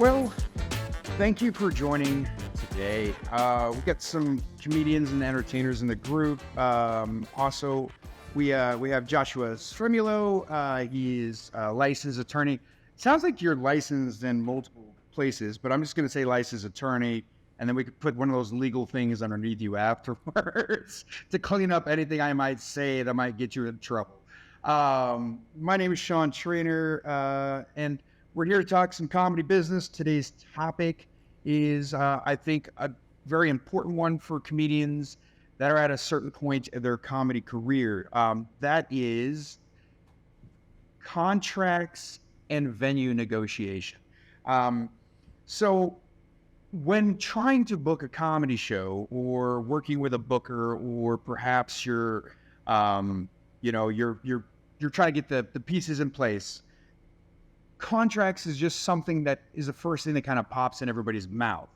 Well, thank you for joining today. We got some comedians and entertainers in the group. Also, we have Joshua Stramiello. He is a licensed attorney. Sounds like you're licensed in multiple places, but I'm just going to say licensed attorney, and then we could put one of those legal things underneath you afterwards to clean up anything I might say that might get you in trouble. My name is Sean Traynor, and we're here to talk some comedy business. Today's topic is, I think, a very important one for comedians that are at a certain point in their comedy career. That is contracts and venue negotiation. So when trying to book a comedy show or working with a booker, or perhaps you're trying to get the pieces in place, contracts is just something that is the first thing that kind of pops in everybody's mouth.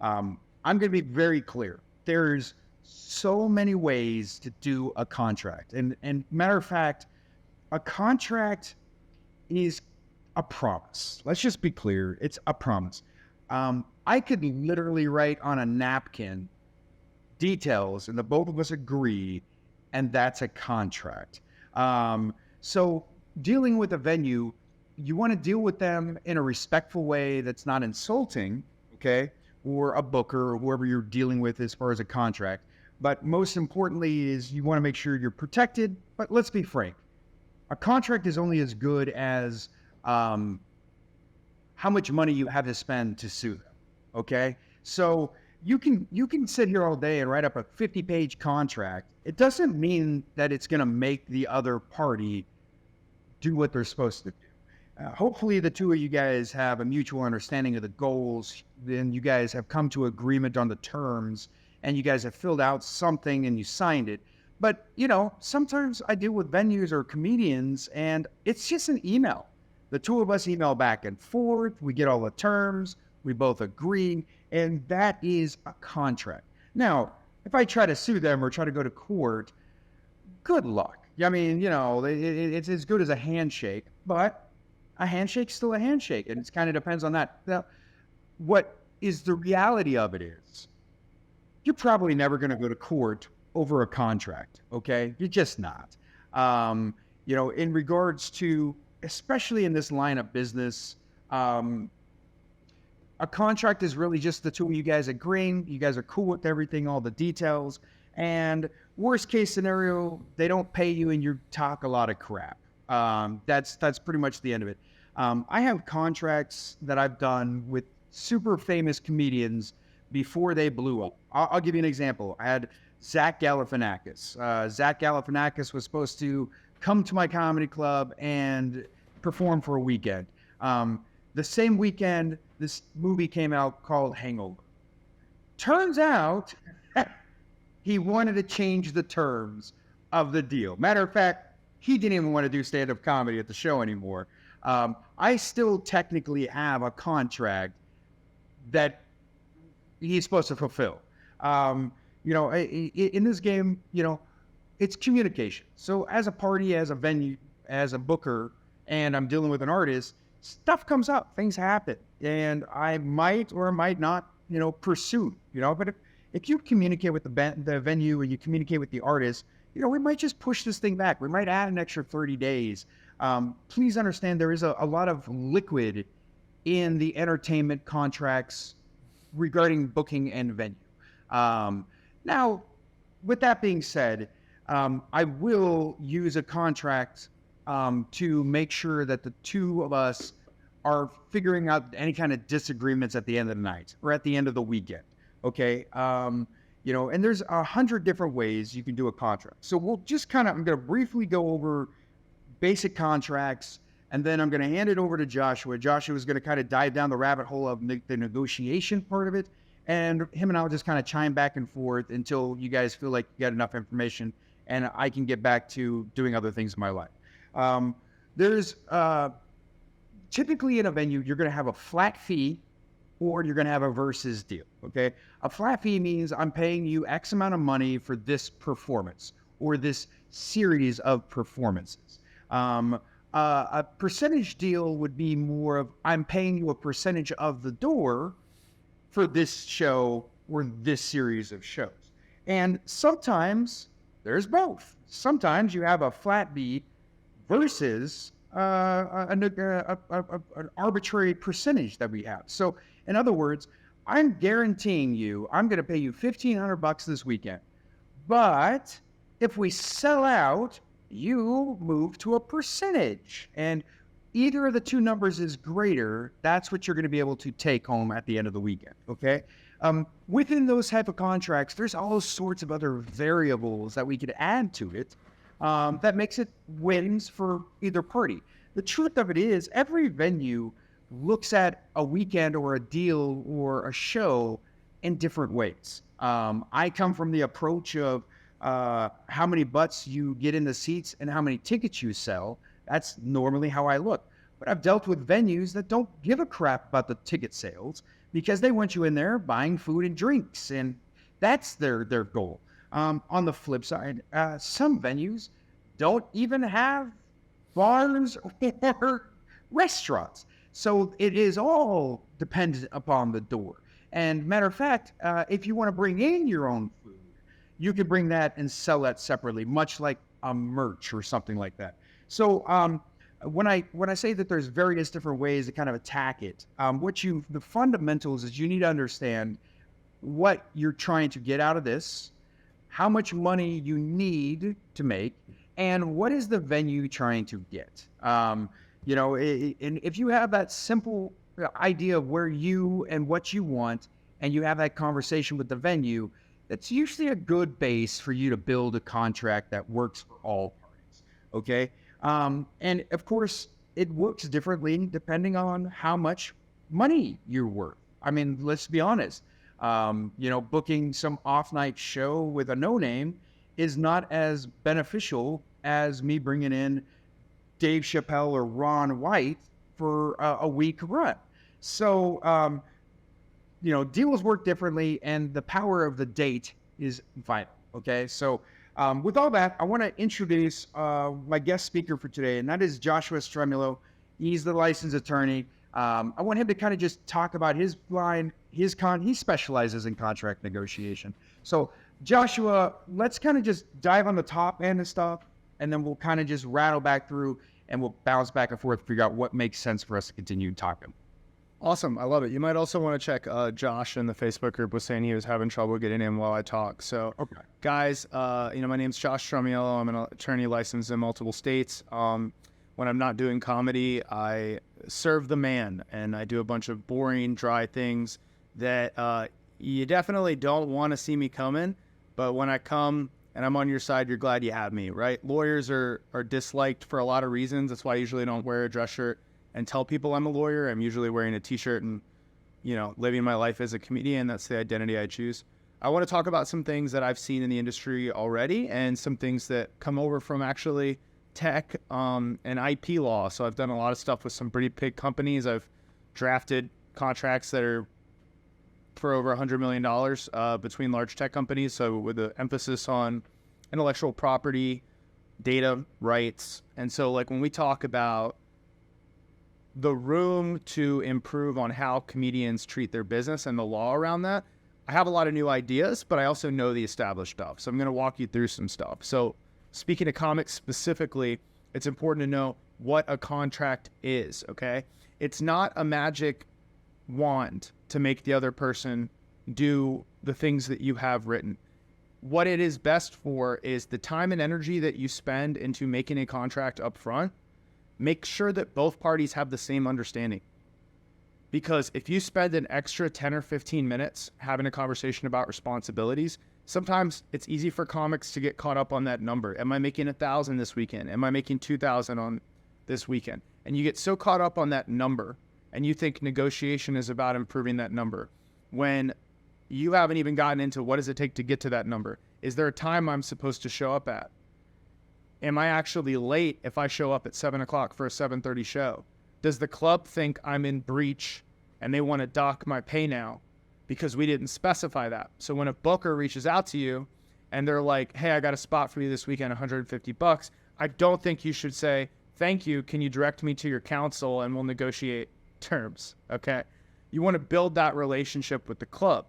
I'm going to be very clear. There's so many ways to do a contract. And matter of fact, a contract is a promise. Let's just be clear. It's a promise. I could literally write on a napkin details and the both of us agree, and that's a contract. So dealing with a venue, you want to deal with them in a respectful way that's not insulting, okay? Or a booker or whoever you're dealing with as far as a contract. But most importantly is you want to make sure you're protected. But let's be frank. A contract is only as good as how much money you have to spend to sue them, okay? So you can sit here all day and write up a 50-page contract. It doesn't mean that it's going to make the other party do what they're supposed to do. Hopefully the two of you guys have a mutual understanding of the goals, then you guys have come to agreement on the terms, and you guys have filled out something and you signed it. But, sometimes I deal with venues or comedians and it's just an email. The two of us email back and forth, we get all the terms, we both agree, and that is a contract. Now, if I try to sue them or try to go to court, good luck. I mean, it's as good as a handshake, but a handshake's still a handshake, and it kind of depends on that. Now, what is the reality of it is, you're probably never going to go to court over a contract, okay? You're just not. In regards to, especially in this line of business, a contract is really just the two of you guys agreeing. You guys are cool with everything, all the details, and worst case scenario, they don't pay you and you talk a lot of crap. That's pretty much the end of it. I have contracts that I've done with super famous comedians before they blew up. I'll give you an example. I had Zach Galifianakis. Zach Galifianakis was supposed to come to my comedy club and perform for a weekend. The same weekend, this movie came out called Hangover. Turns out he wanted to change the terms of the deal. Matter of fact, he didn't even want to do stand-up comedy at the show anymore. I still technically have a contract that he's supposed to fulfill. In this game, it's communication. So as a party, as a venue, as a booker, and I'm dealing with an artist, stuff comes up, things happen, and I might or might not, pursue, but if you communicate with the venue and you communicate with the artist, we might just push this thing back. We might add an extra 30 days. Please understand there is a lot of liquid in the entertainment contracts regarding booking and venue. Now, with that being said, I will use a contract to make sure that the two of us are figuring out any kind of disagreements at the end of the night or at the end of the weekend. Okay. And there's 100 different ways you can do a contract. So we'll just I'm going to briefly go over basic contracts, and then I'm going to hand it over to Joshua. Joshua is going to kind of dive down the rabbit hole of the negotiation part of it, and him and I will just kind of chime back and forth until you guys feel like you got enough information and I can get back to doing other things in my life. There's typically in a venue, you're going to have a flat fee or you're going to have a versus deal, okay? A flat fee means I'm paying you X amount of money for this performance or this series of performances. A percentage deal would be more of, I'm paying you a percentage of the door for this show or this series of shows. And sometimes there's both. Sometimes you have a flat fee versus an arbitrary percentage that we have. So in other words, I'm guaranteeing you, I'm going to pay you $1,500 this weekend. But if we sell out, you move to a percentage. And either of the two numbers is greater, that's what you're going to be able to take home at the end of the weekend, okay? Within those type of contracts, there's all sorts of other variables that we could add to it that makes it wins for either party. The truth of it is, every venue looks at a weekend or a deal or a show in different ways. I come from the approach of how many butts you get in the seats and how many tickets you sell. That's normally how I look. But I've dealt with venues that don't give a crap about the ticket sales because they want you in there buying food and drinks, and that's their goal. On the flip side, some venues don't even have bars or restaurants. So it is all dependent upon the door. And matter of fact, if you want to bring in your own food, you could bring that and sell that separately, much like a merch or something like that. So when I say that there's various different ways to kind of attack it, the fundamentals is you need to understand what you're trying to get out of this, how much money you need to make, and what is the venue trying to get. And if you have that simple idea of where you and what you want, and you have that conversation with the venue, that's usually a good base for you to build a contract that works for all parties. Okay. And of course, it works differently depending on how much money you're worth. I mean, let's be honest. Booking some off-night show with a no-name is not as beneficial as me bringing in Dave Chappelle or Ron White for a week run. So, deals work differently, and the power of the date is vital. Okay, so with all that, I want to introduce my guest speaker for today, and that is Joshua Stramiello. He's the licensed attorney. I want him to kind of just talk about his line. He specializes in contract negotiation. So, Joshua, let's kind of just dive on the top end of stuff, and then we'll kind of just rattle back through, and we'll bounce back and forth, figure out what makes sense for us to continue talking. Awesome. I love it. You might also want to check Josh in the Facebook group was saying he was having trouble getting in while I talk. So, okay. Guys, my name's Josh Stramiello. I'm an attorney licensed in multiple states. When I'm not doing comedy, I serve the man, and I do a bunch of boring, dry things that you definitely don't want to see me coming. But when I come and I'm on your side, you're glad you have me, right? Lawyers are disliked for a lot of reasons. That's why I usually don't wear a dress shirt and tell people I'm a lawyer. I'm usually wearing a t-shirt and, living my life as a comedian. That's the identity I choose. I want to talk about some things that I've seen in the industry already and some things that come over from actually tech and IP law. So I've done a lot of stuff with some pretty big companies. I've drafted contracts that are for over $100 million between large tech companies. So with an emphasis on intellectual property, data rights. And so when we talk about the room to improve on how comedians treat their business and the law around that, I have a lot of new ideas, but I also know the established stuff. So I'm going to walk you through some stuff. So speaking of comics specifically, it's important to know what a contract is, okay? It's not a magic wand to make the other person do the things that you have written. What it is best for is the time and energy that you spend into making a contract up front. Make sure that both parties have the same understanding. Because if you spend an extra 10 or 15 minutes having a conversation about responsibilities, sometimes it's easy for comics to get caught up on that number. Am I making 1,000 this weekend? Am I making 2,000 on this weekend? And you get so caught up on that number, and you think negotiation is about improving that number, when you haven't even gotten into what does it take to get to that number. Is there a time I'm supposed to show up at? Am I actually late if I show up at 7 o'clock for a 7:30 show? Does the club think I'm in breach and they want to dock my pay now because we didn't specify that? So when a booker reaches out to you and they're like, hey, I got a spot for you this weekend, $150, I don't think you should say, Thank you. Can you direct me to your counsel and we'll negotiate terms? Okay. You want to build that relationship with the club.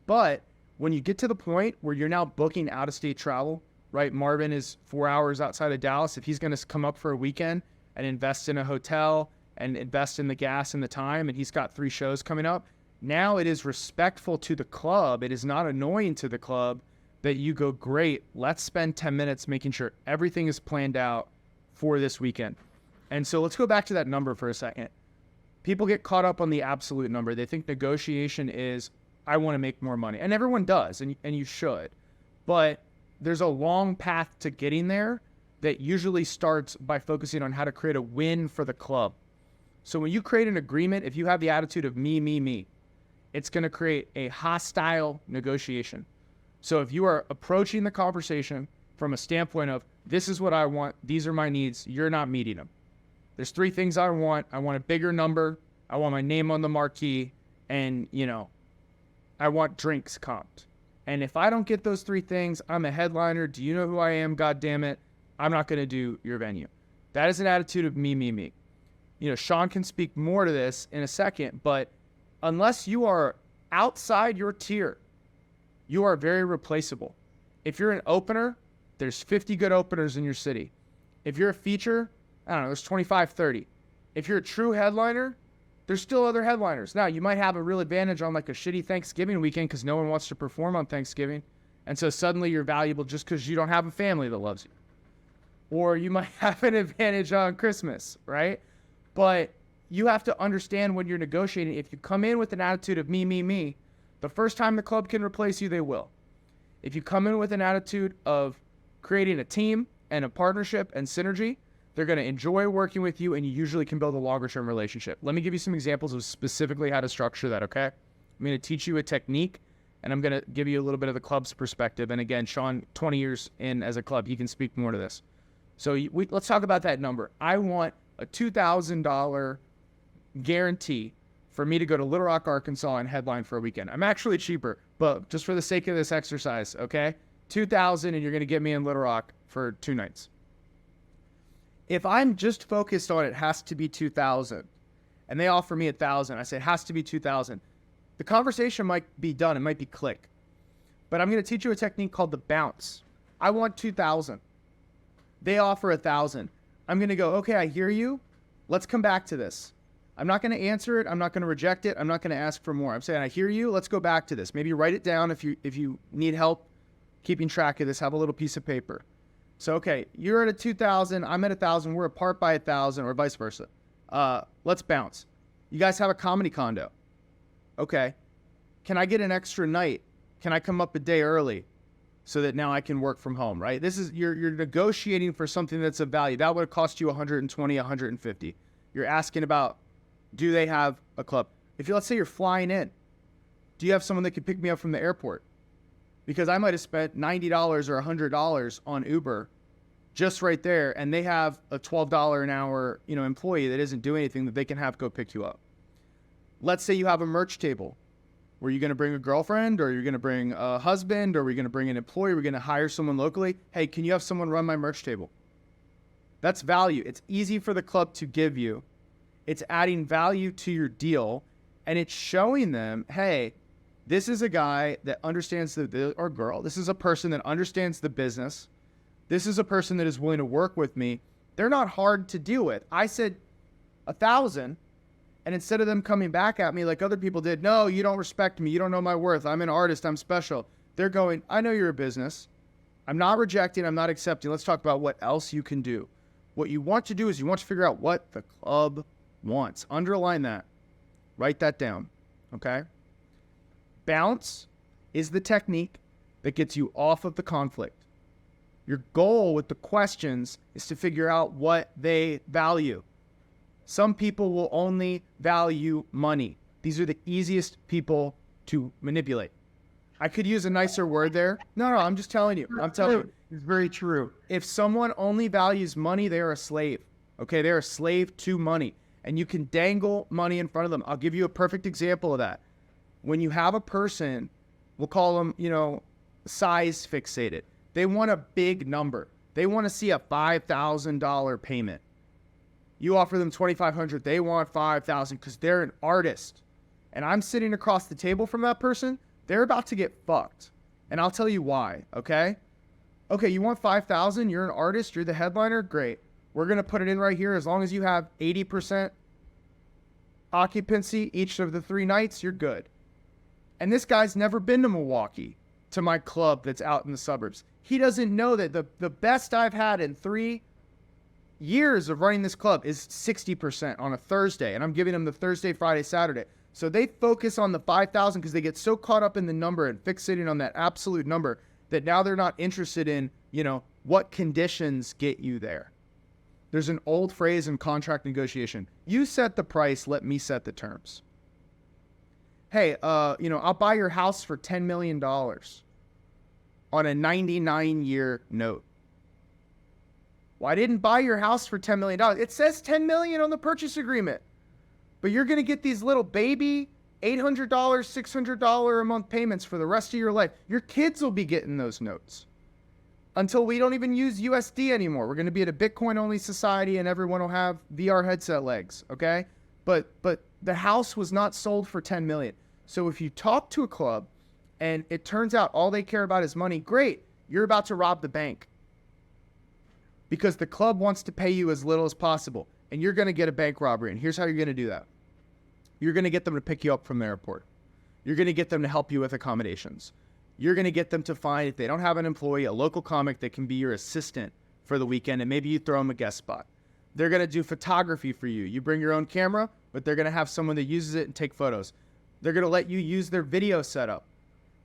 But when you get to the point where you're now booking out-of-state travel, right? Marvin is 4 hours outside of Dallas. If he's going to come up for a weekend and invest in a hotel and invest in the gas and the time, and he's got 3 shows coming up, now it is respectful to the club. It is not annoying to the club that you go, great, let's spend 10 minutes making sure everything is planned out for this weekend. And so let's go back to that number for a second. People get caught up on the absolute number. They think negotiation is, I want to make more money. And everyone does, and you should. But there's a long path to getting there that usually starts by focusing on how to create a win for the club. So when you create an agreement, if you have the attitude of me, it's going to create a hostile negotiation. So if you are approaching the conversation from a standpoint of, this is what I want, these are my needs, you're not meeting them. There's 3 things I want. I want a bigger number. I want my name on the marquee. And, I want drinks comped. And if I don't get those 3 things, I'm a headliner. Do you know who I am? God damn it. I'm not going to do your venue. That is an attitude of me. Sean can speak more to this in a second, but unless you are outside your tier, you are very replaceable. If you're an opener, there's 50 good openers in your city. If you're a feature, I don't know, there's 25, 30. If you're a true headliner, there's still other headliners. Now, you might have a real advantage on like a shitty Thanksgiving weekend because no one wants to perform on Thanksgiving. And so suddenly you're valuable just because you don't have a family that loves you. Or you might have an advantage on Christmas, right? But you have to understand when you're negotiating, if you come in with an attitude of me, the first time the club can replace you, they will. If you come in with an attitude of creating a team and a partnership and synergy, they're going to enjoy working with you, and you usually can build a longer-term relationship. Let me give you some examples of specifically how to structure that, okay? I'm going to teach you a technique, and I'm going to give you a little bit of the club's perspective. And again, Sean, 20 years in as a club, he can speak more to this. So let's talk about that number. I want a $2,000 guarantee for me to go to Little Rock, Arkansas and headline for a weekend. I'm actually cheaper, but just for the sake of this exercise, okay? $2,000 and you're going to get me in Little Rock for 2 nights. If I'm just focused on it has to be $2,000 and they offer me $1,000, I say it has to be $2,000. The conversation might be done. It might be click. But I'm going to teach you a technique called the bounce. I want $2,000. They offer $1,000. I'm going to go, okay, I hear you. Let's come back to this. I'm not going to answer it. I'm not going to reject it. I'm not going to ask for more. I'm saying, I hear you. Let's go back to this. Maybe write it down if you need help keeping track of this. Have a little piece of paper. So, okay, you're at a 2,000. I'm at 1,000. We're apart by 1,000 or vice versa. Let's bounce. You guys have a comedy condo. Okay. Can I get an extra night? Can I come up a day early so that now I can work from home, right? This is, you're negotiating for something that's of value. That would have cost you 120, 150. You're asking about, do they have a club? Let's say you're flying in, do you have someone that can pick me up from the airport? Because I might have spent $90 or $100 on Uber just right there, and they have a $12 an hour, employee that isn't doing anything that they can have go pick you up. Let's say you have a merch table. Were you going to bring a girlfriend, or you're going to bring a husband, or are we going to bring an employee? We're going to hire someone locally. Hey, can you have someone run my merch table? That's value. It's easy for the club to give you. It's adding value to your deal, and it's showing them, hey, this is a guy that understands or girl. This is a person that understands the business. This is a person that is willing to work with me. They're not hard to deal with. I said 1,000. And instead of them coming back at me like other people did, no, you don't respect me. You don't know my worth. I'm an artist. I'm special. They're going, I know you're a business. I'm not rejecting. I'm not accepting. Let's talk about what else you can do. What you want to do is you want to figure out what the club wants. Underline that. Write that down. Okay? Bounce is the technique that gets you off of the conflict. Your goal with the questions is to figure out what they value. Some people will only value money. These are the easiest people to manipulate. I could use a nicer word there. No, I'm just telling you. I'm telling you. It's very true. If someone only values money, they're a slave. Okay, they're a slave to money. And you can dangle money in front of them. I'll give you a perfect example of that. When you have a person, we'll call them, size fixated. They want a big number. They want to see a $5,000 payment. You offer them $2,500. They want $5,000 because they're an artist. And I'm sitting across the table from that person. They're about to get fucked. And I'll tell you why, okay? Okay, you want $5,000? You're an artist. You're the headliner? Great. We're going to put it in right here. As long as you have 80% occupancy each of the 3 nights, you're good. And this guy's never been to Milwaukee, to my club that's out in the suburbs. He doesn't know that the best I've had in 3 years of running this club is 60% on a Thursday. And I'm giving them the Thursday, Friday, Saturday. So they focus on the 5,000 because they get so caught up in the number and fixating on that absolute number that now they're not interested in, what conditions get you there. There's an old phrase in contract negotiation. You set the price, let me set the terms. Hey, I'll buy your house for $10 million on a 99-year note. Well, I didn't buy your house for $10 million. It says $10 million on the purchase agreement. But you're going to get these little baby $800, $600 a month payments for the rest of your life. Your kids will be getting those notes until we don't even use USD anymore. We're going to be at a Bitcoin-only society and everyone will have VR headset legs, okay? But the house was not sold for $10 million. So if you talk to a club and it turns out all they care about is money, great. You're about to rob the bank because the club wants to pay you as little as possible. And you're going to get a bank robbery. And here's how you're going to do that. You're going to get them to pick you up from the airport. You're going to get them to help you with accommodations. You're going to get them to find, if they don't have an employee, a local comic that can be your assistant for the weekend. And maybe you throw them a guest spot. They're going to do photography for you. You bring your own camera, but they're going to have someone that uses it and take photos. They're going to let you use their video setup.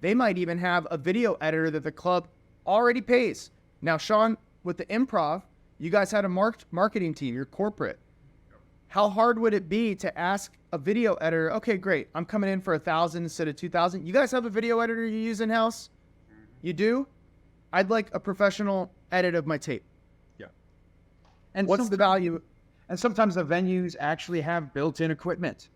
They might even have a video editor that the club already pays. Now, Sean, with the Improv, you guys had a marketing team. You're corporate. How hard would it be to ask a video editor, okay, great, I'm coming in for 1,000 instead of 2,000. You guys have a video editor you use in-house? You do? I'd like a professional edit of my tape. Yeah. And what's the value? And sometimes the venues actually have built-in equipment.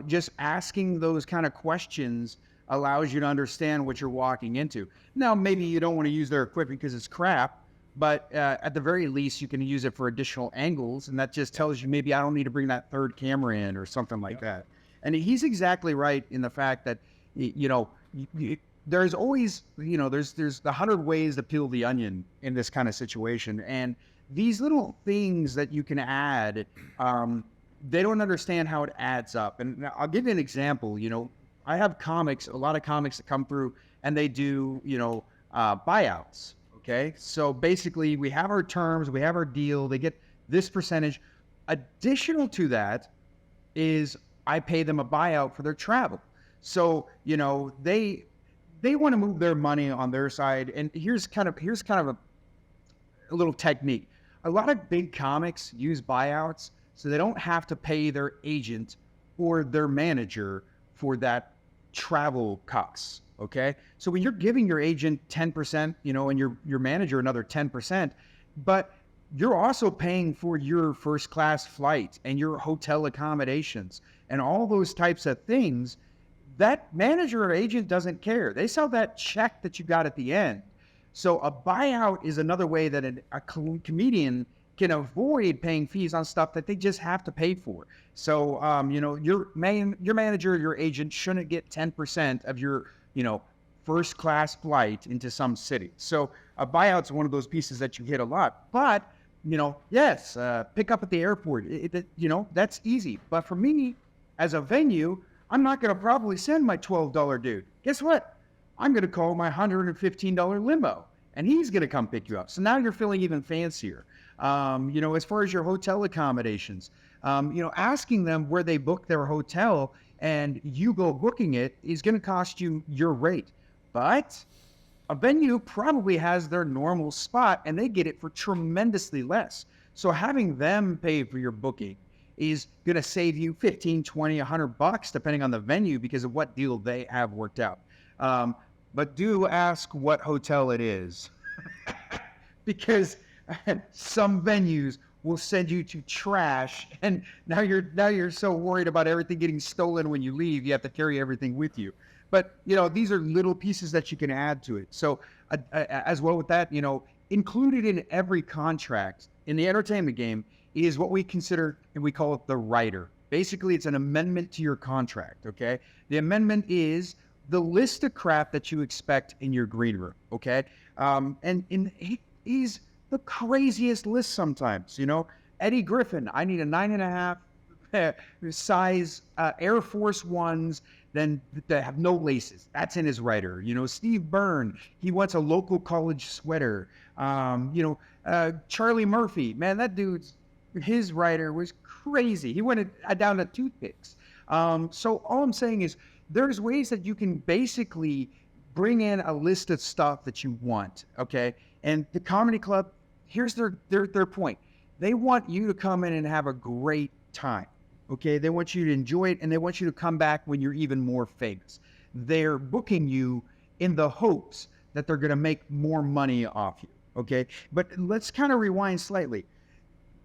Just asking those kind of questions allows you to understand what you're walking into. Now, maybe you don't want to use their equipment because it's crap, but at the very least, you can use it for additional angles, and that just tells you maybe I don't need to bring that third camera in or something like that. And he's exactly right in the fact that, there's always, there's 100 ways to peel the onion in this kind of situation. And these little things that you can add, they don't understand how it adds up. And I'll give you an example. I have a lot of comics that come through and they do, buyouts. Okay, so basically we have our terms, we have our deal, they get this percentage. Additional to that is I pay them a buyout for their travel. So, they want to move their money on their side. And here's kind of a little technique. A lot of big comics use buyouts so they don't have to pay their agent or their manager for that travel costs. Okay. So when you're giving your agent 10%, and your manager another 10%, but you're also paying for your first class flight and your hotel accommodations and all those types of things, that manager or agent doesn't care. They saw that check that you got at the end. So a buyout is another way that a comedian can avoid paying fees on stuff that they just have to pay for. So, your manager or your agent shouldn't get 10% of your first class flight into some city. So a buyout's one of those pieces that you hit a lot. But, yes, pick up at the airport, that's easy. But for me, as a venue, I'm not going to probably send my $12 dude. Guess what? I'm going to call my $115 limo, and he's going to come pick you up. So now you're feeling even fancier. As far as your hotel accommodations, asking them where they book their hotel and you go booking it is going to cost you your rate. But a venue probably has their normal spot and they get it for tremendously less. So having them pay for your booking is going to save you 15, 20, $100 depending on the venue because of what deal they have worked out. But do ask what hotel it is because some venues will send you to trash, and now you're so worried about everything getting stolen when you leave, you have to carry everything with you. But these are little pieces that you can add to it. So as well with that, included in every contract in the entertainment game is what we consider, and we call it the rider. Basically, it's an amendment to your contract, okay? The amendment is the list of crap that you expect in your green room, okay? He's the craziest list sometimes, you know? Eddie Griffin, I need a 9.5 size Air Force Ones, then that have no laces. That's in his rider. You know, Steve Byrne, he wants a local college sweater. Charlie Murphy, man, that dude's, his rider was crazy. He went down to toothpicks. So all I'm saying is there's ways that you can basically bring in a list of stuff that you want, okay? And the comedy club, here's their point. They want you to come in and have a great time, okay? They want you to enjoy it, and they want you to come back when you're even more famous. They're booking you in the hopes that they're going to make more money off you, okay? But let's kind of rewind slightly.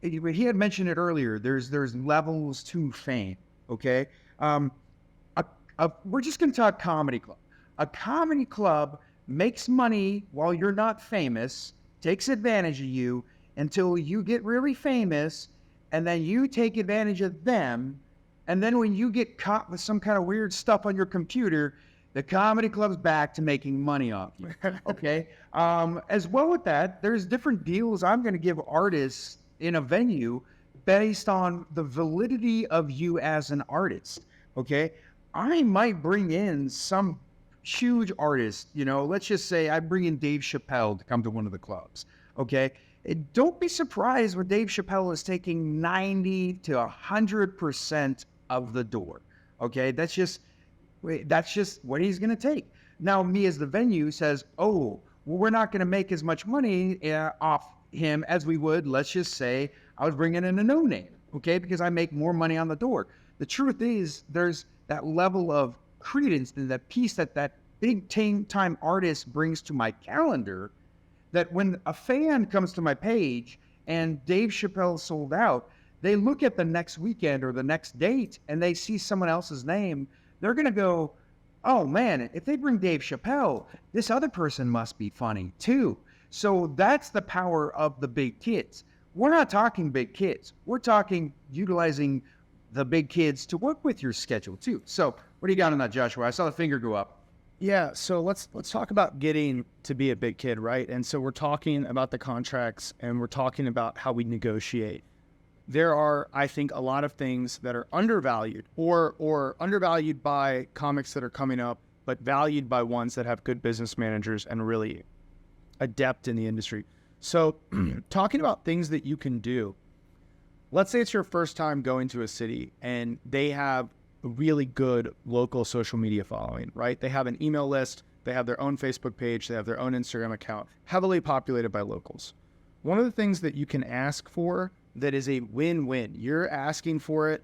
He had mentioned it earlier. There's levels to fame, okay? We're just going to talk comedy club. A comedy club makes money while you're not famous, takes advantage of you until you get really famous, and then you take advantage of them. And then when you get caught with some kind of weird stuff on your computer, the comedy club's back to making money off you, okay? As well with that, there's different deals I'm going to give artists in a venue based on the validity of you as an artist, okay? I might bring in some huge artist, you know, let's just say I bring in Dave Chappelle to come to one of the clubs, okay? Don't be surprised when Dave Chappelle is taking 90 to 100% of the door, okay? That's just what he's going to take. Now, me as the venue says, oh, well, we're not going to make as much money off him as we would, let's just say, I was bringing in a no-name, okay? Because I make more money on the door. The truth is, there's that level of credence and that piece that big time artist brings to my calendar, that when a fan comes to my page and Dave Chappelle sold out, they look at the next weekend or the next date and they see someone else's name, they're going to go, oh man, if they bring Dave Chappelle, this other person must be funny too. So that's the power of the big kids. We're not talking big kids. We're talking utilizing the big kids to work with your schedule too. So what do you got on that, Joshua? I saw the finger go up. Yeah, so let's talk about getting to be a big kid, right? And so we're talking about the contracts and we're talking about how we negotiate. There are, I think, a lot of things that are undervalued or undervalued by comics that are coming up, but valued by ones that have good business managers and really adept in the industry. So talking about things that you can do, let's say it's your first time going to a city and they have a really good local social media following, right? They have an email list, they have their own Facebook page, they have their own Instagram account, heavily populated by locals. One of the things that you can ask for that is a win-win, you're asking for it,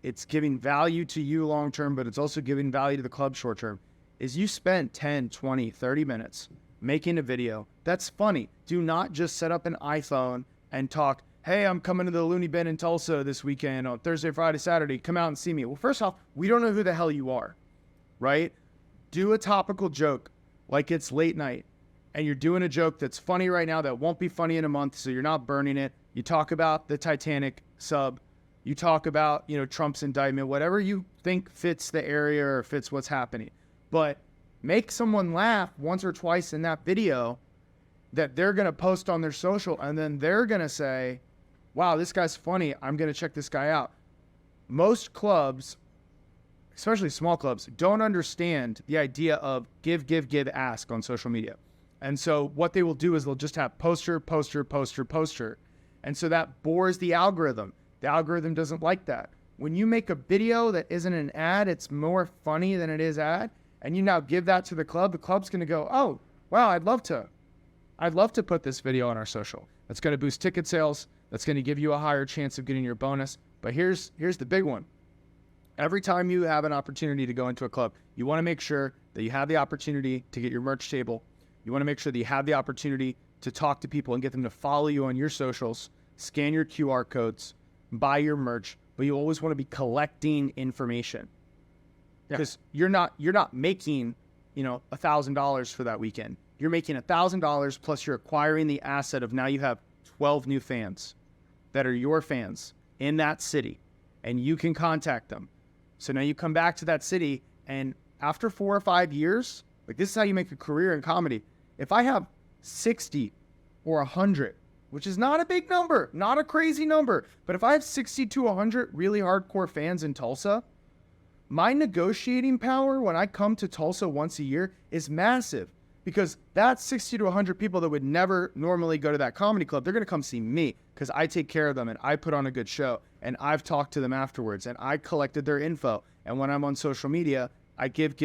it's giving value to you long-term, but it's also giving value to the club short-term, is you spend 10, 20, 30 minutes making a video that's funny. Do not just set up an iPhone and talk, hey, I'm coming to the Looney Bin in Tulsa this weekend on Thursday, Friday, Saturday. Come out and see me. Well, first off, we don't know who the hell you are, right? Do a topical joke like it's late night and you're doing a joke that's funny right now that won't be funny in a month, so you're not burning it. You talk about the Titanic sub. You talk about, Trump's indictment, whatever you think fits the area or fits what's happening. But make someone laugh once or twice in that video that they're going to post on their social, and then they're going to say, wow, this guy's funny. I'm going to check this guy out. Most clubs, especially small clubs, don't understand the idea of give, ask on social media. And so what they will do is they'll just have poster. And so that bores the algorithm. The algorithm doesn't like that. When you make a video that isn't an ad, it's more funny than it is ad, and you now give that to the club's going to go, oh, wow, I'd love to put this video on our social. That's going to boost ticket sales. That's going to give you a higher chance of getting your bonus. But here's the big one. Every time you have an opportunity to go into a club, you want to make sure that you have the opportunity to get your merch table. You want to make sure that you have the opportunity to talk to people and get them to follow you on your socials, scan your QR codes, buy your merch, but you always want to be collecting information. Because you're not making, $1,000 for that weekend. You're making $1,000 plus you're acquiring the asset of now you have 12 new fans, that are your fans in that city, and you can contact them. So now you come back to that city, and after 4 or 5 years, like this is how you make a career in comedy. If I have 60 or 100, which is not a big number, not a crazy number, but if I have 60 to 100 really hardcore fans in Tulsa, my negotiating power when I come to Tulsa once a year is massive, because that's 60 to 100 people that would never normally go to that comedy club. They're going to come see me because I take care of them and I put on a good show, and I've talked to them afterwards and I collected their info. And when I'm on social media, I give,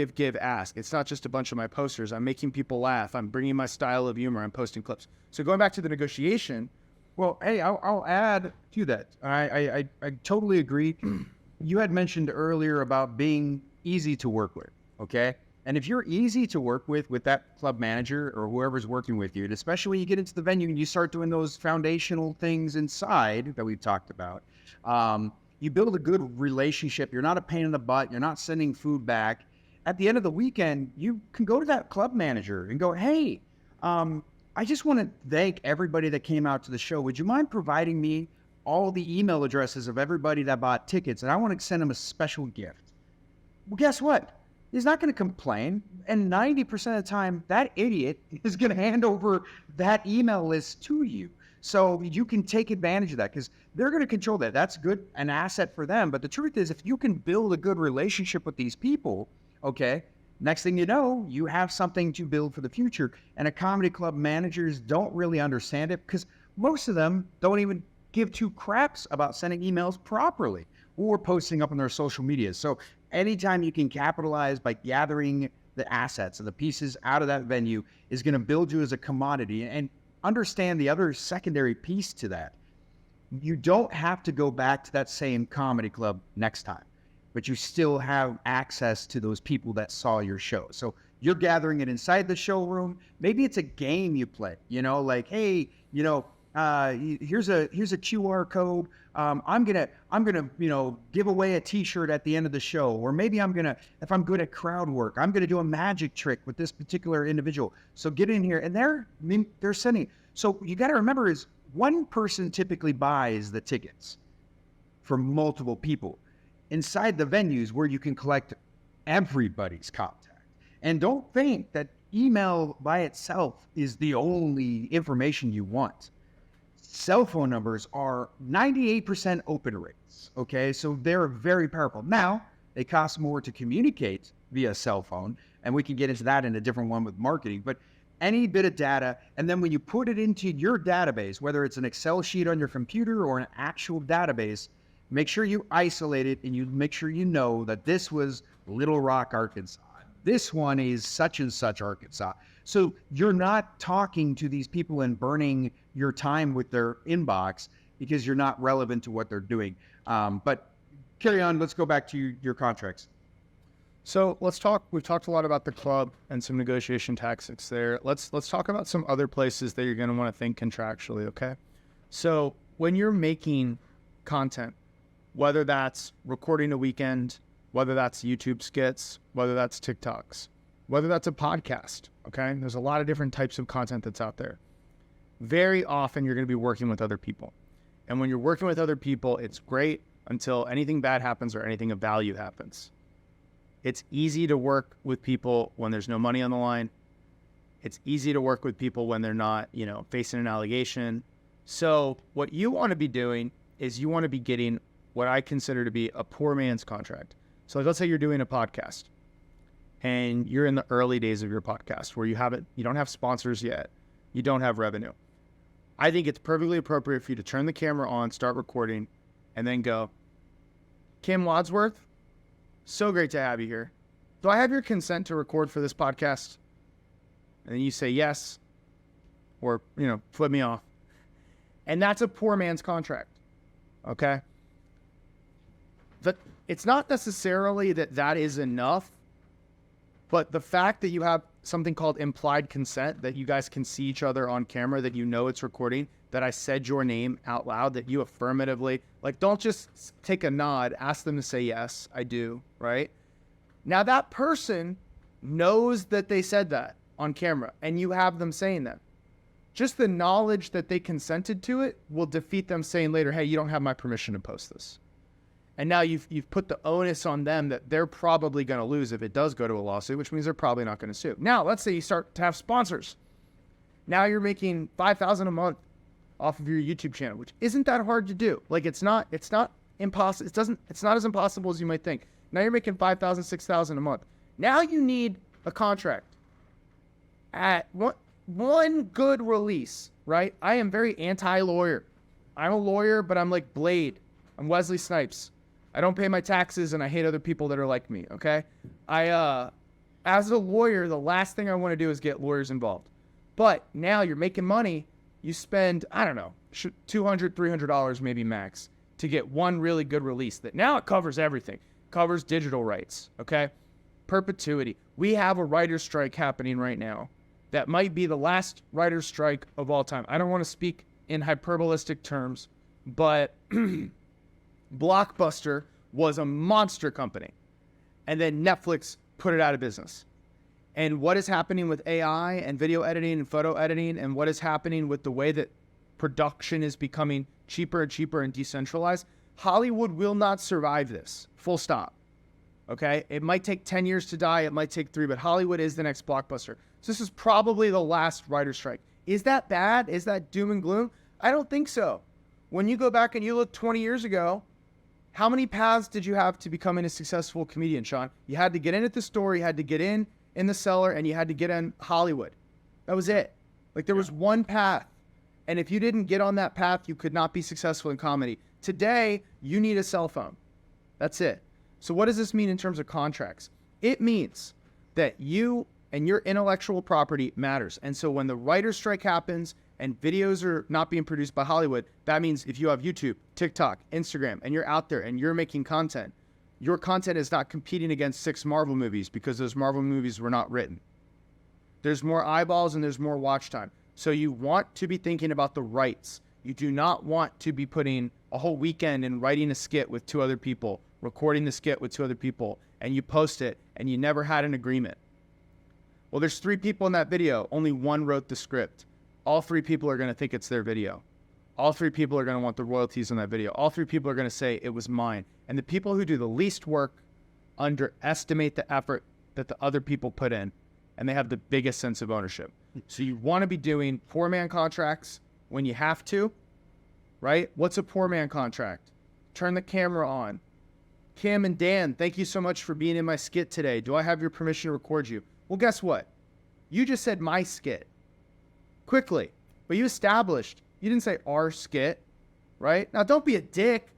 ask. It's not just a bunch of my posters. I'm making people laugh. I'm bringing my style of humor. I'm posting clips. So going back to the negotiation. Well, hey, I'll add to that. I totally agree. You had mentioned earlier about being easy to work with, okay? And if you're easy to work with that club manager or whoever's working with you, and especially when you get into the venue and you start doing those foundational things inside that we've talked about, you build a good relationship. You're not a pain in the butt. You're not sending food back. At the end of the weekend, you can go to that club manager and go, hey, I just want to thank everybody that came out to the show. Would you mind providing me all the email addresses of everybody that bought tickets? And I want to send them a special gift. Well, guess what? He's not going to complain. And 90% of the time, that idiot is going to hand over that email list to you. So you can take advantage of that because they're going to control that. That's good, an asset for them. But the truth is, if you can build a good relationship with these people, okay, next thing you know, you have something to build for the future. And a comedy club managers don't really understand it because most of them don't even give two craps about sending emails properly or posting up on their social media. So anytime you can capitalize by gathering the assets and the pieces out of that venue is going to build you as a commodity. And understand the other secondary piece to that. You don't have to go back to that same comedy club next time, but you still have access to those people that saw your show. So you're gathering it inside the showroom. Maybe it's a game you play, like, hey, here's a QR code. I'm gonna give away a T-shirt at the end of the show, or maybe if I'm good at crowd work, I'm gonna do a magic trick with this particular individual. So get in here, and they're sending. So you got to remember is one person typically buys the tickets for multiple people inside the venues where you can collect everybody's contact. And don't think that email by itself is the only information you want. Cell phone numbers are 98% open rates, okay? So they're very powerful. Now, they cost more to communicate via cell phone, and we can get into that in a different one with marketing, but any bit of data, and then when you put it into your database, whether it's an Excel sheet on your computer or an actual database, make sure you isolate it and you make sure you know that this was Little Rock, Arkansas. This one is such and such Arkansas. So you're not talking to these people and burning your time with their inbox because you're not relevant to what they're doing. But carry on. Let's go back to your contracts. So let's talk. We've talked a lot about the club and some negotiation tactics there. Let's talk about some other places that you're going to want to think contractually. Okay. So when you're making content, whether that's recording a weekend, whether that's YouTube skits, whether that's TikToks, whether that's a podcast, okay? There's a lot of different types of content that's out there. Very often you're going to be working with other people. And when you're working with other people, it's great until anything bad happens or anything of value happens. It's easy to work with people when there's no money on the line. It's easy to work with people when they're not, facing an allegation. So what you want to be doing is you want to be getting what I consider to be a poor man's contract. So let's say you're doing a podcast and you're in the early days of your podcast where you don't have sponsors yet. You don't have revenue. I think it's perfectly appropriate for you to turn the camera on, start recording, and then go, Kim Wadsworth, so great to have you here. Do I have your consent to record for this podcast? And then you say yes, or, flip me off. And that's a poor man's contract. Okay? But it's not necessarily that is enough, but the fact that you have something called implied consent, that you guys can see each other on camera, that it's recording, that I said your name out loud, that you affirmatively, don't just take a nod, ask them to say yes, I do, right? Now that person knows that they said that on camera and you have them saying that. just the knowledge that they consented to it will defeat them saying later, hey, you don't have my permission to post this. And now you've put the onus on them that they're probably going to lose if it does go to a lawsuit, which means they're probably not going to sue. Now, let's say you start to have sponsors. Now you're making $5,000 a month off of your YouTube channel, which isn't that hard to do. Like it's not impossible. It's not as impossible as you might think. Now you're making $5,000, $6,000 a month. Now you need a contract at one good release, right? I am very anti-lawyer. I'm a lawyer, but I'm like Blade. I'm Wesley Snipes. I don't pay my taxes and I hate other people that are like me, okay? As a lawyer, the last thing I want to do is get lawyers involved. But now you're making money. You spend, I don't know, $200, $300 maybe max to get one really good release that now it covers everything. Covers digital rights, okay? Perpetuity. We have a writer's strike happening right now that might be the last writer's strike of all time. I don't want to speak in hyperbolistic terms, but Blockbuster was a monster company. And then Netflix put it out of business. And what is happening with AI and video editing and photo editing and what is happening with the way that production is becoming cheaper and cheaper and decentralized, Hollywood will not survive this. Full stop. Okay? It might take 10 years to die. It might take 3, but Hollywood is the next Blockbuster. So this is probably the last writer's strike. Is that bad? Is that doom and gloom? I don't think so. When you go back and you look 20 years ago, how many paths did you have to becoming a successful comedian, Sean? You had to get in at the store, you had to get in the cellar, and you had to get in Hollywood. That was it. Like there was one path. And if you didn't get on that path, you could not be successful in comedy. Today, you need a cell phone. That's it. So what does this mean in terms of contracts? It means that you and your intellectual property matters. And so when the writer's strike happens and videos are not being produced by Hollywood, that means if you have YouTube, TikTok, Instagram, and you're out there and you're making content, your content is not competing against 6 Marvel movies because those Marvel movies were not written. There's more eyeballs and there's more watch time. So you want to be thinking about the rights. You do not want to be putting a whole weekend in writing a skit with 2 other people, recording the skit with 2 other people, and you post it and you never had an agreement. Well, there's 3 people in that video. Only 1 wrote the script. All 3 people are going to think it's their video. All 3 people are going to want the royalties on that video. All 3 people are going to say it was mine. And the people who do the least work underestimate the effort that the other people put in, and they have the biggest sense of ownership. So you want to be doing poor man contracts when you have to, right? What's a poor man contract? Turn the camera on. Kim and Dan, thank you so much for being in my skit today. Do I have your permission to record you? Well, guess what? You just said my skit. Quickly. But you established. You didn't say our skit, right? Now, don't be a dick.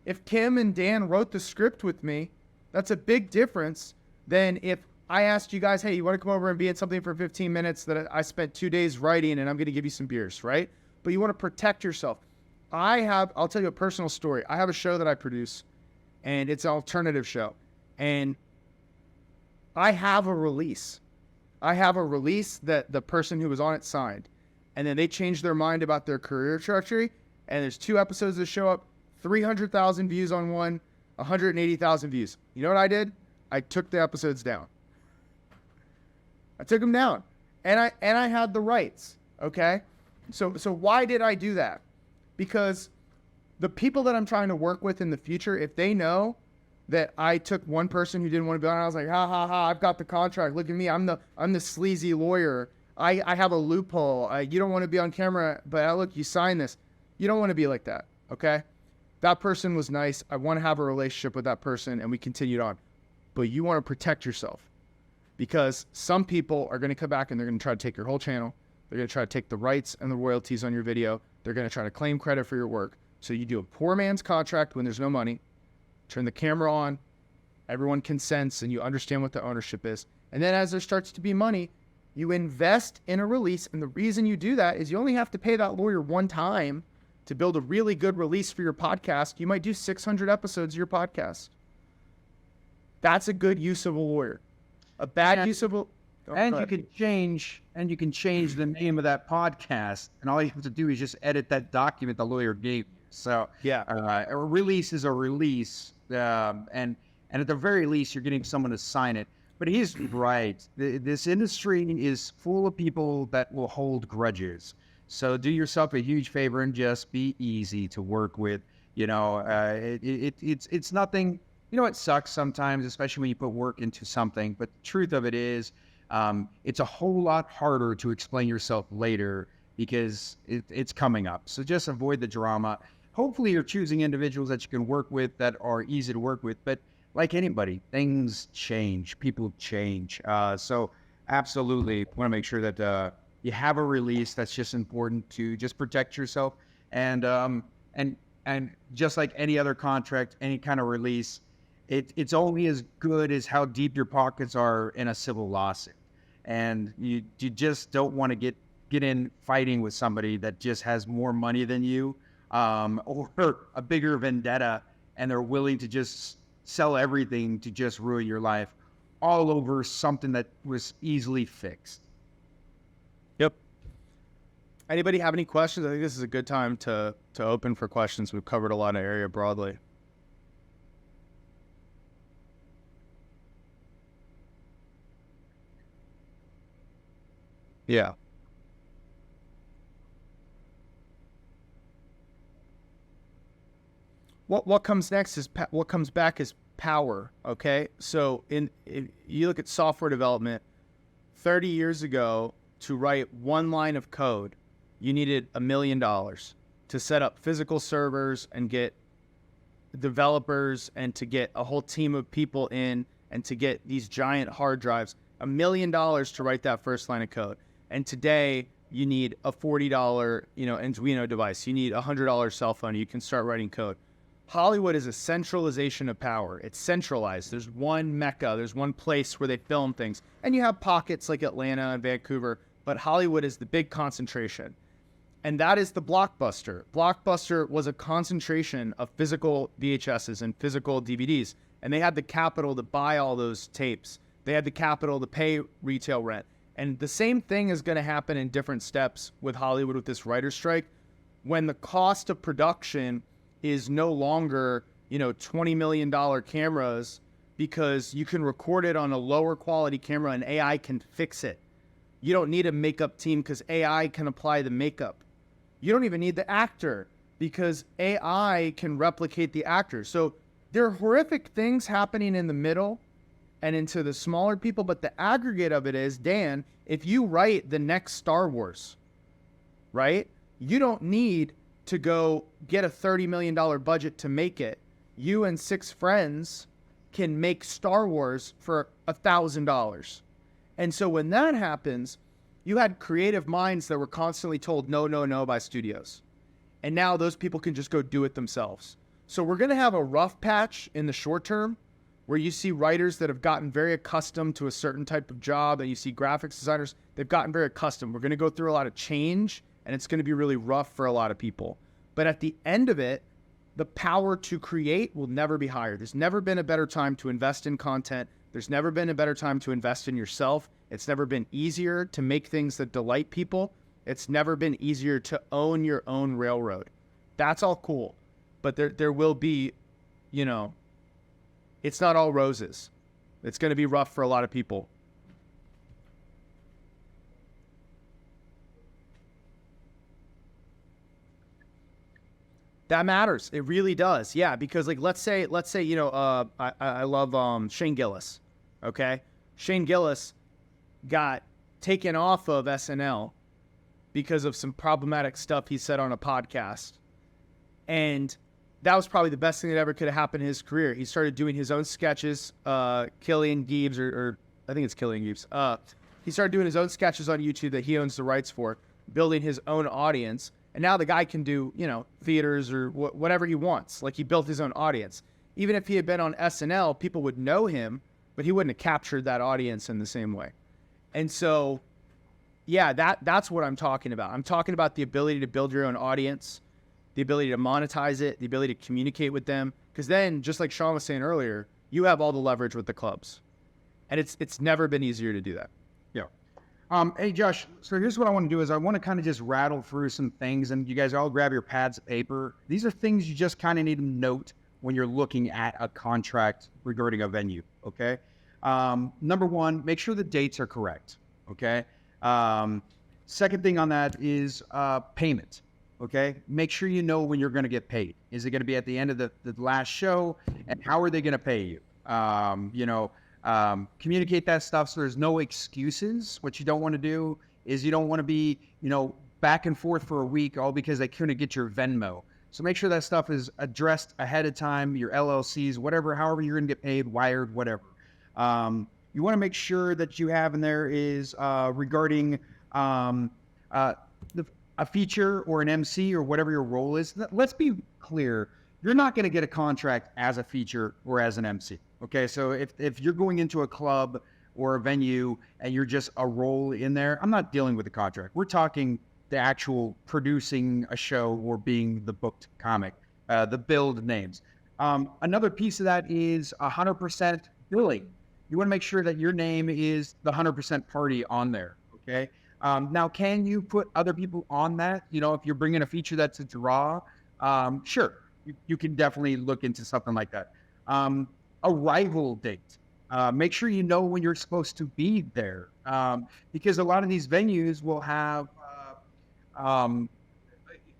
If Kim and Dan wrote the script with me, that's a big difference than if I asked you guys, hey, you want to come over and be in something for 15 minutes that I spent 2 days writing and I'm going to give you some beers, right? But you want to protect yourself. I'll tell you a personal story. I have a show that I produce and it's an alternative show. And I have a release. I have a release that the person who was on it signed. And then they changed their mind about their career trajectory. And there's 2 episodes that show up, 300,000 views on one, 180,000 views. You know what I did? I took the episodes down. I took them down. And I had the rights. Okay? So why did I do that? Because the people that I'm trying to work with in the future, if they know that I took one person who didn't want to be on, I was like, ha ha ha, I've got the contract. Look at me. I'm the sleazy lawyer. I have a loophole. You don't want to be on camera, but look, you signed this. You don't want to be like that. Okay? That person was nice. I want to have a relationship with that person, and we continued on. But you want to protect yourself because some people are going to come back and they're going to try to take your whole channel. They're going to try to take the rights and the royalties on your video. They're going to try to claim credit for your work. So you do a poor man's contract when there's no money. Turn the camera on. Everyone consents and you understand what the ownership is. And then as there starts to be money, you invest in a release. And the reason you do that is you only have to pay that lawyer one time to build a really good release for your podcast. You might do 600 episodes of your podcast. That's a good use of a lawyer. A bad use of a... And you can change the name of that podcast, and all you have to do is just edit that document the lawyer gave you. So yeah, a release is a release, and at the very least, you're getting someone to sign it. But he's right. This industry is full of people that will hold grudges. So do yourself a huge favor and just be easy to work with. It's nothing. It sucks sometimes, especially when you put work into something. But the truth of it is, it's a whole lot harder to explain yourself later because it's coming up. So just avoid the drama. Hopefully you're choosing individuals that you can work with that are easy to work with. But like anybody, things change. People change. So absolutely want to make sure that you have a release. That's just important to just protect yourself. And just like any other contract, any kind of release, it's only as good as how deep your pockets are in a civil lawsuit. And you just don't want to get in fighting with somebody that just has more money than you, or a bigger vendetta, and they're willing to just sell everything to just ruin your life all over something that was easily fixed. Yep. Anybody have any questions? I think this is a good time to open for questions. We've covered a lot of area broadly. Yeah. What comes next is what comes back is power. Okay, so if you look at software development, 30 years ago, to write one line of code, you needed $1 million to set up physical servers and get developers and to get a whole team of people in and to get these giant hard drives. $1 million to write that first line of code. And today you need a $40, Arduino device. You need a $100 cell phone. You can start writing code. Hollywood is a centralization of power. It's centralized. There's one mecca. There's one place where they film things. And you have pockets like Atlanta and Vancouver, but Hollywood is the big concentration. And that is the Blockbuster. Blockbuster was a concentration of physical VHSs and physical DVDs. And they had the capital to buy all those tapes. They had the capital to pay retail rent. And the same thing is going to happen in different steps with Hollywood with this writer's strike. When the cost of production is no longer, $20 million cameras, because you can record it on a lower quality camera and AI can fix it. You don't need a makeup team because AI can apply the makeup. You don't even need the actor because AI can replicate the actor. So there are horrific things happening in the middle and into the smaller people, but the aggregate of it is, Dan, if you write the next Star Wars, right, you don't need to go get a $30 million budget to make it. You and 6 friends can make Star Wars for $1,000. And so when that happens, you had creative minds that were constantly told no, no, no by studios. And now those people can just go do it themselves. So we're going to have a rough patch in the short term where you see writers that have gotten very accustomed to a certain type of job, and you see graphics designers, they've gotten very accustomed. We're going to go through a lot of change, and it's going to be really rough for a lot of people. But at the end of it, the power to create will never be higher. There's never been a better time to invest in content. There's never been a better time to invest in yourself. It's never been easier to make things that delight people. It's never been easier to own your own railroad. That's all cool. But there will be, it's not all roses. It's going to be rough for a lot of people. That matters. It really does. Yeah, because let's say I love Shane Gillis. Okay, Shane Gillis got taken off of SNL because of some problematic stuff he said on a podcast, and that was probably the best thing that ever could have happened in his career. He started doing his own sketches. Killian Gibbs, or I think it's Killian Gibbs. He started doing his own sketches on YouTube that he owns the rights for, building his own audience. And now the guy can do, theaters or whatever he wants. Like, he built his own audience. Even if he had been on SNL, people would know him, but he wouldn't have captured that audience in the same way. And so, yeah, that's what I'm talking about. I'm talking about the ability to build your own audience, the ability to monetize it, the ability to communicate with them. Because then, just like Sean was saying earlier, you have all the leverage with the clubs. And it's never been easier to do that. Yeah. Hey, Josh, so here's what I want to do is I want to kind of just rattle through some things, and you guys all grab your pads of paper. These are things you just kind of need to note when you're looking at a contract regarding a venue, okay? Number one, make sure the dates are correct, okay? Second thing on that is payment. Okay, make sure you know when you're going to get paid. Is it going to be at the end of the last show, and how are they going to pay you? Communicate that stuff so there's no excuses. What you don't want to do is you don't want to be, back and forth for a week all because they couldn't get your Venmo. So make sure that stuff is addressed ahead of time, your LLCs, whatever, however you're going to get paid, wired, whatever. You want to make sure that you have in there is regarding a feature or an MC or whatever your role is. Let's be clear. You're not going to get a contract as a feature or as an MC. Okay, so if you're going into a club or a venue and you're just a role in there, I'm not dealing with the contract. We're talking the actual producing a show or being the booked comic, the billed names. Another piece of that is 100% billing. You want to make sure that your name is the 100% party on there, okay? Now, can you put other people on that? If you're bringing a feature that's a draw, sure, you can definitely look into something like that. Arrival date. Make sure you know when you're supposed to be there, because a lot of these venues will have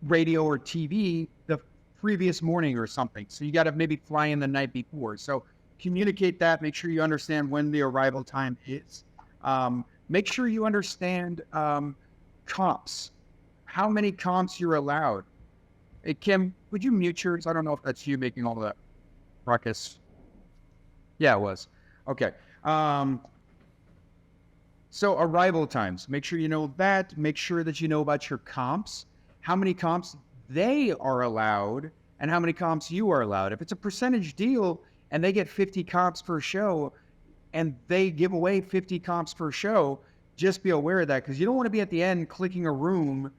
radio or TV the previous morning or something. So you got to maybe fly in the night before. So communicate that. Make sure you understand when the arrival time is. Make sure you understand comps, how many comps you're allowed. Hey, Kim, would you mute yours? I don't know if that's you making all that ruckus. Yeah, it was. Okay. So arrival times, make sure you know that. Make sure that you know about your comps, how many comps they are allowed and how many comps you are allowed. If it's a percentage deal and they get 50 comps per show, and they give away 50 comps per show, just be aware of that, because you don't want to be at the end clicking a room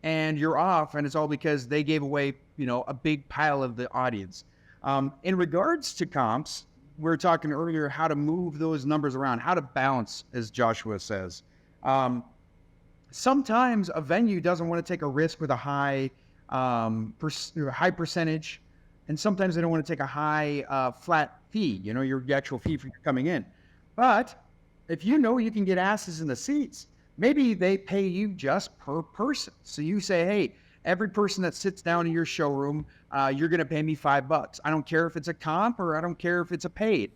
and you're off and it's all because they gave away, a big pile of the audience. In regards to comps, we were talking earlier how to move those numbers around, how to balance, as Joshua says. Sometimes a venue doesn't want to take a risk with a high percentage, and sometimes they don't want to take a high flat fee, your actual fee for coming in. But if you can get asses in the seats, maybe they pay you just per person. So you say, hey, every person that sits down in your showroom, you're going to pay me $5. I don't care if it's a comp or I don't care if it's a paid.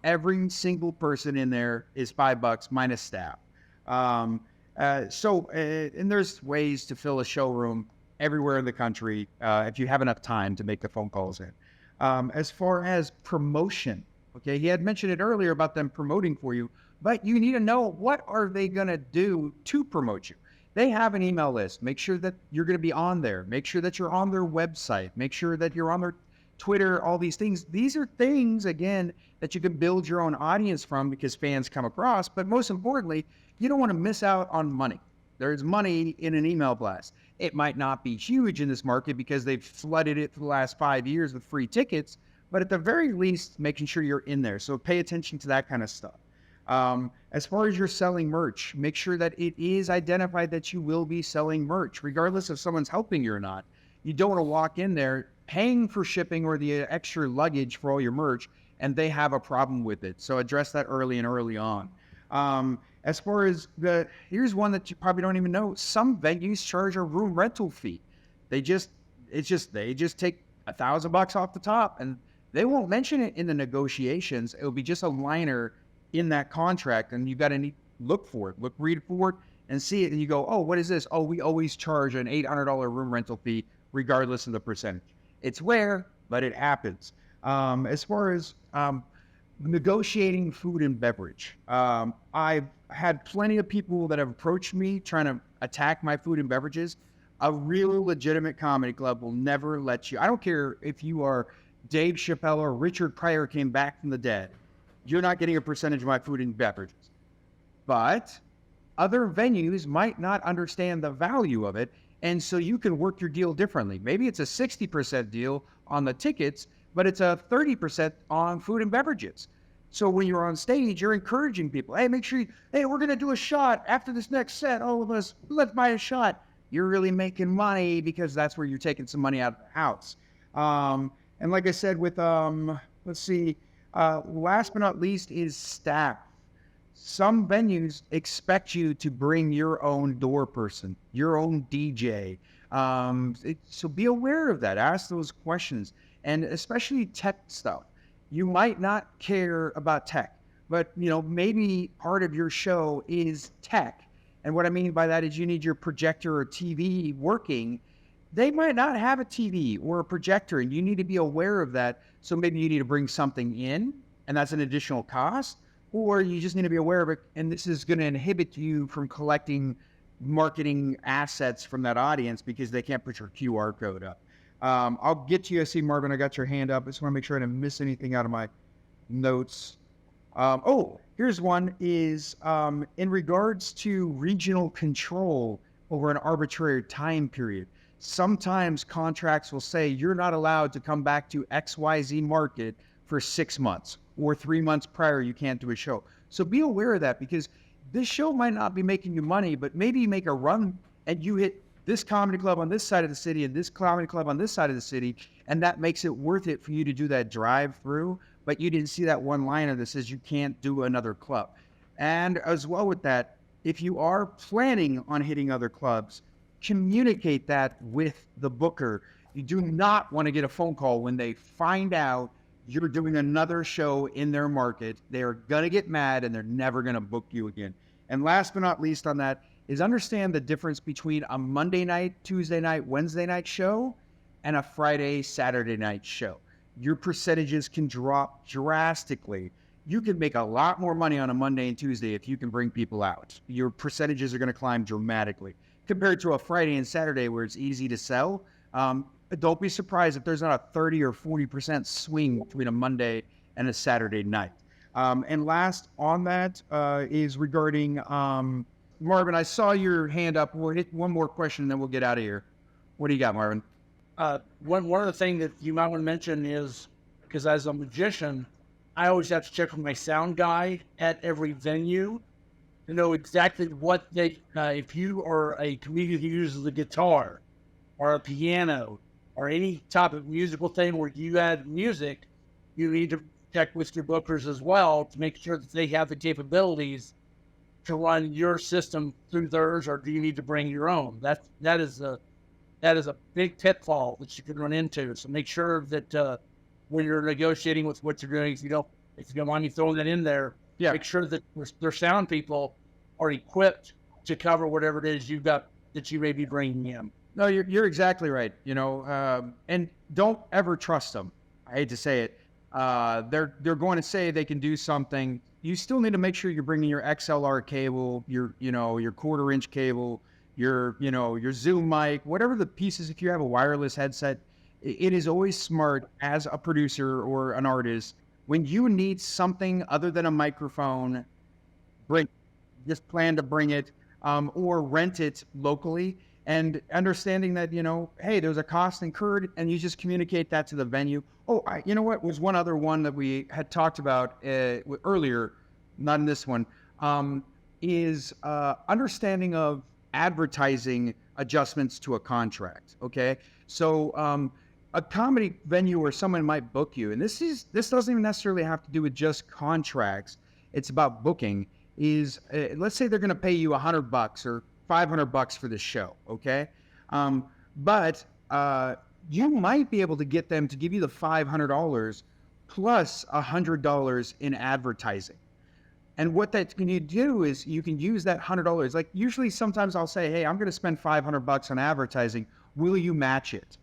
Every single person in there is $5 minus staff. And there's ways to fill a showroom everywhere in the country if you have enough time to make the phone calls in. As far as promotion, okay, he had mentioned it earlier about them promoting for you, but you need to know what are they going to do to promote you. They have an email list. Make sure that you're going to be on there. Make sure that you're on their website. Make sure that you're on their Twitter, all these things. These are things, again, that you can build your own audience from because fans come across. But most importantly, you don't want to miss out on money. There's money in an email blast. It might not be huge in this market because they've flooded it for the last 5 years with free tickets, but at the very least, making sure you're in there. So pay attention to that kind of stuff. As far as you're selling merch, make sure that it is identified that you will be selling merch, regardless if someone's helping you or not. You don't want to walk in there paying for shipping or the extra luggage for all your merch, and they have a problem with it. So address that early on. As far as here's one that you probably don't even know. Some venues charge a room rental fee. They just take $1,000 off the top, and they won't mention it in the negotiations. It'll be just a liner in that contract, and you got to look for it, read for it, and see it. And you go, oh, what is this? Oh, we always charge an $800 room rental fee, regardless of the percentage. It's rare, but it happens. As far as negotiating food and beverage, I've had plenty of people that have approached me trying to attack my food and beverages. A real legitimate comedy club will never let you. I don't care if you are Dave Chappelle or Richard Pryor came back from the dead. You're not getting a percentage of my food and beverages. But other venues might not understand the value of it, and so you can work your deal differently. Maybe it's a 60% deal on the tickets, but it's a 30% on food and beverages. So when you're on stage, you're encouraging people. Hey, make sure we're going to do a shot after this next set. All of us, let's buy a shot. You're really making money because that's where you're taking some money out of the house. And like I said, with, last but not least is staff. Some venues expect you to bring your own door person, your own DJ. So be aware of that. Ask those questions, and especially tech stuff. You might not care about tech, but maybe part of your show is tech. And what I mean by that is you need your projector or TV working. They might not have a TV or a projector, and you need to be aware of that. So maybe you need to bring something in, and that's an additional cost, or you just need to be aware of it. And this is going to inhibit you from collecting marketing assets from that audience because they can't put your QR code up. I'll get to you. I see, Marvin, I got your hand up. I just want to make sure I didn't miss anything out of my notes. Here's one is in regards to regional control over an arbitrary time period. Sometimes contracts will say you're not allowed to come back to XYZ market for 6 months, or 3 months prior you can't do a show. So be aware of that, because this show might not be making you money, but maybe you make a run and you hit this comedy club on this side of the city and this comedy club on this side of the city, and that makes it worth it for you to do that drive through, but you didn't see that one liner that says you can't do another club. And as well with that, if you are planning on hitting other clubs, communicate that with the booker. You do not want to get a phone call when they find out you're doing another show in their market. They're going to get mad and they're never going to book you again. And last but not least on that is understand the difference between a Monday night, Tuesday night, Wednesday night show and a Friday, Saturday night show. Your percentages can drop drastically. You can make a lot more money on a Monday and Tuesday if you can bring people out. Your percentages are going to climb dramatically compared to a Friday and Saturday where it's easy to sell. Don't be surprised if there's not a 30 or 40% swing between a Monday and a Saturday night. And last on that is regarding, Marvin, I saw your hand up. We'll hit one more question and then we'll get out of here. What do you got, Marvin? One of the things that you might want to mention is, because as a magician, I always have to check with my sound guy at every venue to know exactly what they, if you are a comedian who uses a guitar or a piano or any type of musical thing where you add music, you need to check with your bookers as well to make sure that they have the capabilities to run your system through theirs, or do you need to bring your own? That is a big pitfall that you can run into. So make sure that when you're negotiating with what you're doing, if you don't mind me throwing that in there, make sure that their sound people are equipped to cover whatever it is you've got that you may be bringing in. No, you're exactly right. And don't ever trust them. I hate to say it. They're going to say they can do something. You still need to make sure you're bringing your XLR cable, your 1/4-inch cable, your Zoom mic, whatever the pieces. If you have a wireless headset, it is always smart as a producer or an artist, when you need something other than a microphone, just plan to bring it, or rent it locally. And understanding that, hey, there's a cost incurred, and you just communicate that to the venue. You know what? Was one other one that we had talked about earlier, not in this one, is understanding of advertising adjustments to a contract. Okay, so a comedy venue where someone might book you, and this doesn't even necessarily have to do with just contracts. It's about booking. Let's say they're going to pay you $100 or $500 for the show, okay? But you might be able to get them to give you the $500 plus $100 in advertising. And what that can you do is you can use that $100. Like usually sometimes I'll say, hey, I'm going to spend $500 on advertising. Will you match it?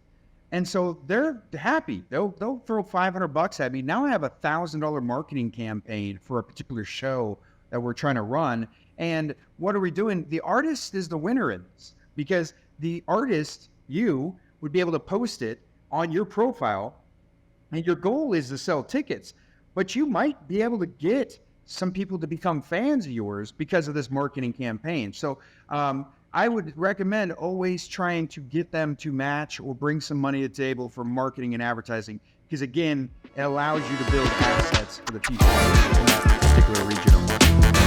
And so they're happy. They'll throw $500 at me. Now I have a $1,000 marketing campaign for a particular show that we're trying to run. And what are we doing? The artist is the winner in this, because the artist, you, would be able to post it on your profile, and your goal is to sell tickets. But you might be able to get some people to become fans of yours because of this marketing campaign. So I would recommend always trying to get them to match or bring some money to the table for marketing and advertising, because again, it allows you to build assets for the people in that particular region.